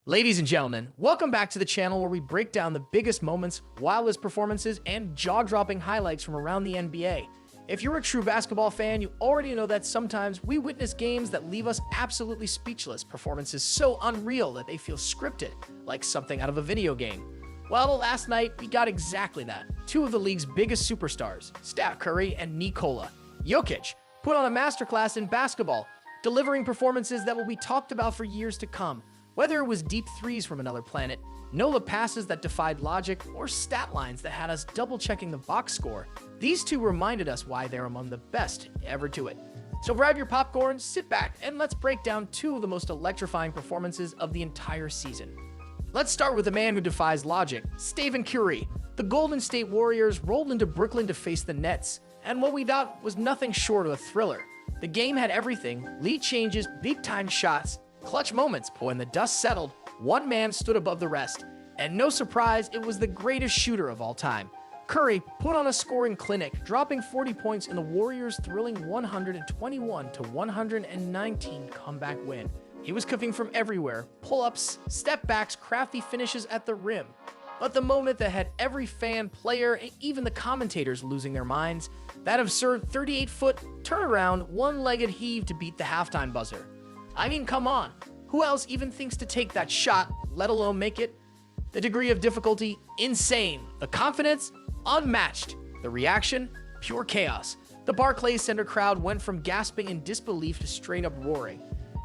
Ladies and gentlemen, welcome back to the channel where we break down the biggest moments, wildest performances, and jaw-dropping highlights from around the NBA. If you're a true basketball fan, you already know that sometimes we witness games that leave us absolutely speechless, performances so unreal that they feel scripted, like something out of a video game. Well, last night, we got exactly that. Two of the league's biggest superstars, Steph Curry and Nikola Jokic, put on a masterclass in basketball, delivering performances that will be talked about for years to come. Whether it was deep threes from another planet, no-look passes that defied logic, or stat lines that had us double-checking the box score, these two reminded us why they're among the best to ever do it. So grab your popcorn, sit back, and let's break down two of the most electrifying performances of the entire season. Let's start with the man who defies logic, Steph Curry. The Golden State Warriors rolled into Brooklyn to face the Nets, and what we thought was nothing short of a thriller. The game had everything: lead changes, big-time shots, clutch moments, but when the dust settled, one man stood above the rest. And no surprise, it was the greatest shooter of all time. Curry put on a scoring clinic, dropping 40 points in the Warriors' thrilling 121-119 comeback win. He was cooking from everywhere: pull-ups, step-backs, crafty finishes at the rim. But the moment that had every fan, player, and even the commentators losing their minds, that absurd 38-foot turnaround, one-legged heave to beat the halftime buzzer. I mean, come on. Who else even thinks to take that shot, let alone make it? The degree of difficulty, insane. The confidence, unmatched. The reaction, pure chaos. The Barclays Center crowd went from gasping in disbelief to straight up roaring.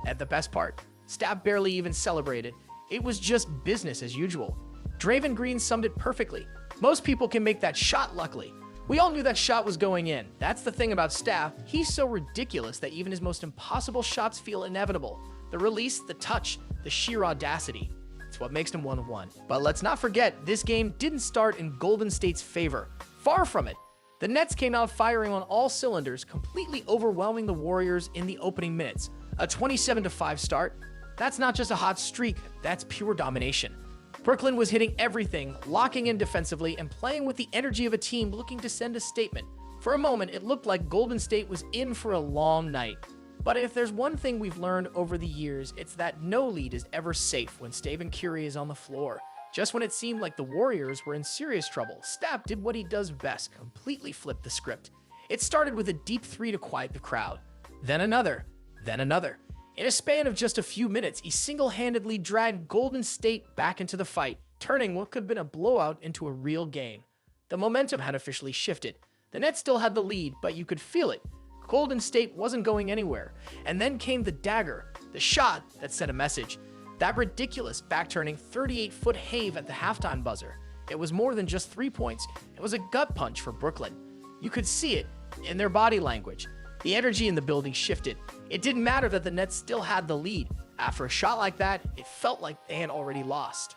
And the best part, Steph barely even celebrated. It was just business as usual. Draven Green summed it perfectly. Most people can make that shot, luckily. We all knew that shot was going in. That's the thing about Steph. He's so ridiculous that even his most impossible shots feel inevitable. The release, the touch, the sheer audacity. It's what makes him one of one. But let's not forget, this game didn't start in Golden State's favor. Far from it. The Nets came out firing on all cylinders, completely overwhelming the Warriors in the opening minutes. A 27-5 start. That's not just a hot streak, that's pure domination. Brooklyn was hitting everything, locking in defensively, and playing with the energy of a team looking to send a statement. For a moment, it looked like Golden State was in for a long night. But if there's one thing we've learned over the years, it's that no lead is ever safe when Steph Curry is on the floor. Just when it seemed like the Warriors were in serious trouble, Steph did what he does best: completely flipped the script. It started with a deep three to quiet the crowd. Then another. Then another. In a span of just a few minutes, he single-handedly dragged Golden State back into the fight, turning what could have been a blowout into a real game. The momentum had officially shifted. The Nets still had the lead, but you could feel it. Golden State wasn't going anywhere. And then came the dagger, the shot that sent a message. That ridiculous back-turning 38-foot heave at the halftime buzzer. It was more than just 3 points. It was a gut punch for Brooklyn. You could see it in their body language. The energy in the building shifted. It didn't matter that the Nets still had the lead. After a shot like that, it felt like they had already lost.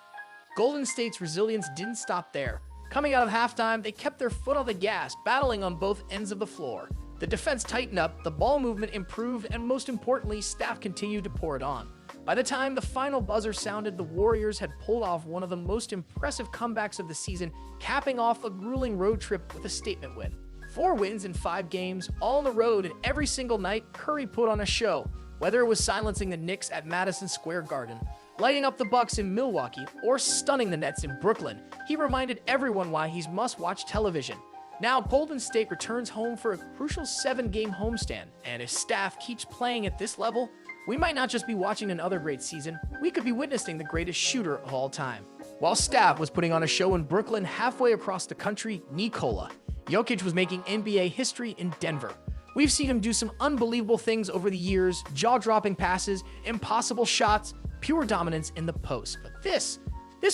Golden State's resilience didn't stop there. Coming out of halftime, they kept their foot on the gas, battling on both ends of the floor. The defense tightened up, the ball movement improved, and most importantly, Steph continued to pour it on. By the time the final buzzer sounded, the Warriors had pulled off one of the most impressive comebacks of the season, capping off a grueling road trip with a statement win. 4 wins in 5 games, all on the road, and every single night, Curry put on a show. Whether it was silencing the Knicks at Madison Square Garden, lighting up the Bucks in Milwaukee, or stunning the Nets in Brooklyn, he reminded everyone why he's must-watch television. Now, Golden State returns home for a crucial 7-game homestand, and if Steph keeps playing at this level, we might not just be watching another great season, we could be witnessing the greatest shooter of all time. While Steph was putting on a show in Brooklyn, halfway across the country, Nikola Jokic was making NBA history in Denver. We've seen him do some unbelievable things over the years: jaw-dropping passes, impossible shots, pure dominance in the post. But this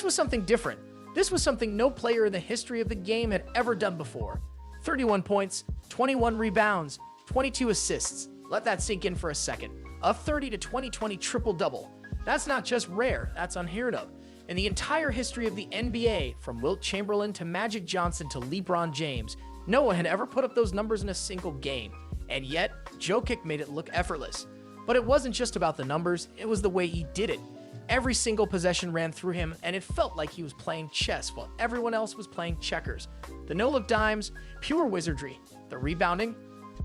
was something different. This was something no player in the history of the game had ever done before. 31 points, 21 rebounds, 22 assists. Let that sink in for a second. A 30-20-20 triple-double. That's not just rare, that's unheard of. In the entire history of the NBA, from Wilt Chamberlain to Magic Johnson to LeBron James, no one had ever put up those numbers in a single game. And yet, Jokic made it look effortless. But it wasn't just about the numbers, it was the way he did it. Every single possession ran through him, and it felt like he was playing chess while everyone else was playing checkers. The no-look dimes, pure wizardry. The rebounding,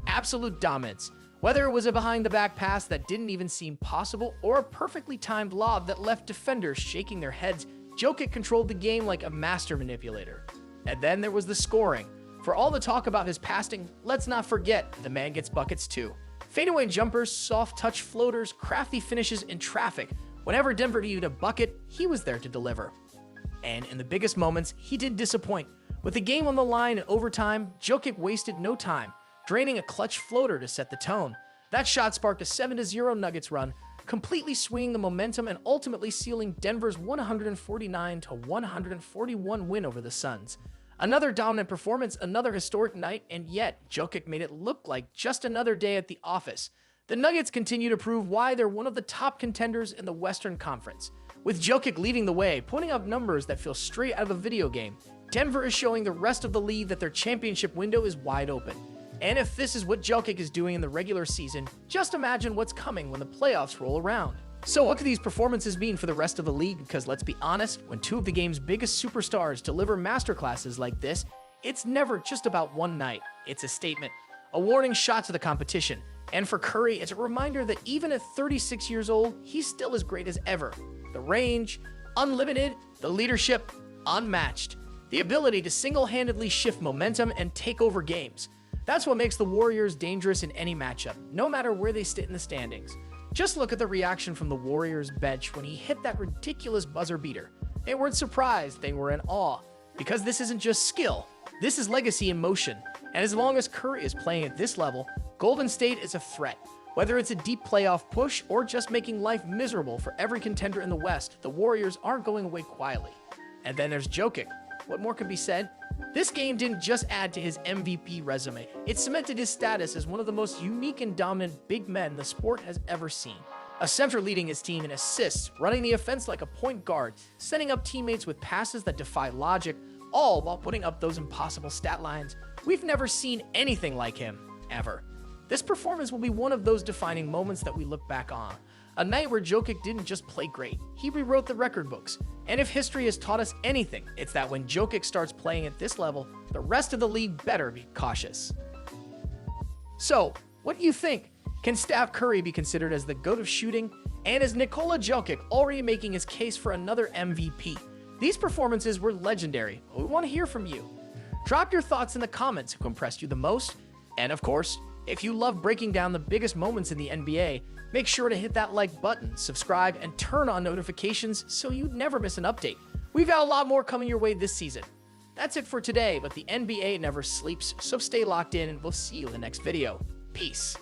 absolute dominance. Whether it was a behind-the-back pass that didn't even seem possible or a perfectly timed lob that left defenders shaking their heads, Jokic controlled the game like a master manipulator. And then there was the scoring. For all the talk about his passing, let's not forget the man gets buckets too. Fadeaway jumpers, soft touch floaters, crafty finishes in traffic. Whenever Denver needed a bucket, he was there to deliver. And in the biggest moments, he didn't disappoint. With the game on the line in overtime, Jokic wasted no time, draining a clutch floater to set the tone. That shot sparked a 7-0 Nuggets run, completely swinging the momentum and ultimately sealing Denver's 149-141 win over the Suns. Another dominant performance, another historic night, and yet Jokic made it look like just another day at the office. The Nuggets continue to prove why they're one of the top contenders in the Western Conference. With Jokic leading the way, putting up numbers that feel straight out of a video game, Denver is showing the rest of the league that their championship window is wide open. And if this is what Jokic is doing in the regular season, just imagine what's coming when the playoffs roll around. So what could these performances mean for the rest of the league? Because let's be honest, when two of the game's biggest superstars deliver masterclasses like this, it's never just about one night. It's a statement, a warning shot to the competition. And for Curry, it's a reminder that even at 36 years old, he's still as great as ever. The range, unlimited, the leadership, unmatched. The ability to single-handedly shift momentum and take over games. That's what makes the Warriors dangerous in any matchup, no matter where they sit in the standings. Just look at the reaction from the Warriors bench when he hit that ridiculous buzzer beater. They weren't surprised, they were in awe. Because this isn't just skill, this is legacy in motion. And as long as Curry is playing at this level, Golden State is a threat. Whether it's a deep playoff push or just making life miserable for every contender in the West, the Warriors aren't going away quietly. And then there's Jokic. What more could be said? This game didn't just add to his MVP resume, it cemented his status as one of the most unique and dominant big men the sport has ever seen. A center leading his team in assists, running the offense like a point guard, setting up teammates with passes that defy logic, all while putting up those impossible stat lines. We've never seen anything like him, ever. This performance will be one of those defining moments that we look back on. A night where Jokic didn't just play great, he rewrote the record books. And if history has taught us anything, it's that when Jokic starts playing at this level, the rest of the league better be cautious. So, what do you think? Can Steph Curry be considered as the GOAT of shooting? And is Nikola Jokic already making his case for another MVP? These performances were legendary, but we want to hear from you. Drop your thoughts in the comments who impressed you the most. And of course, if you love breaking down the biggest moments in the NBA, make sure to hit that like button, subscribe, and turn on notifications so you never miss an update. We've got a lot more coming your way this season. That's it for today, but the NBA never sleeps, so stay locked in and we'll see you in the next video. Peace.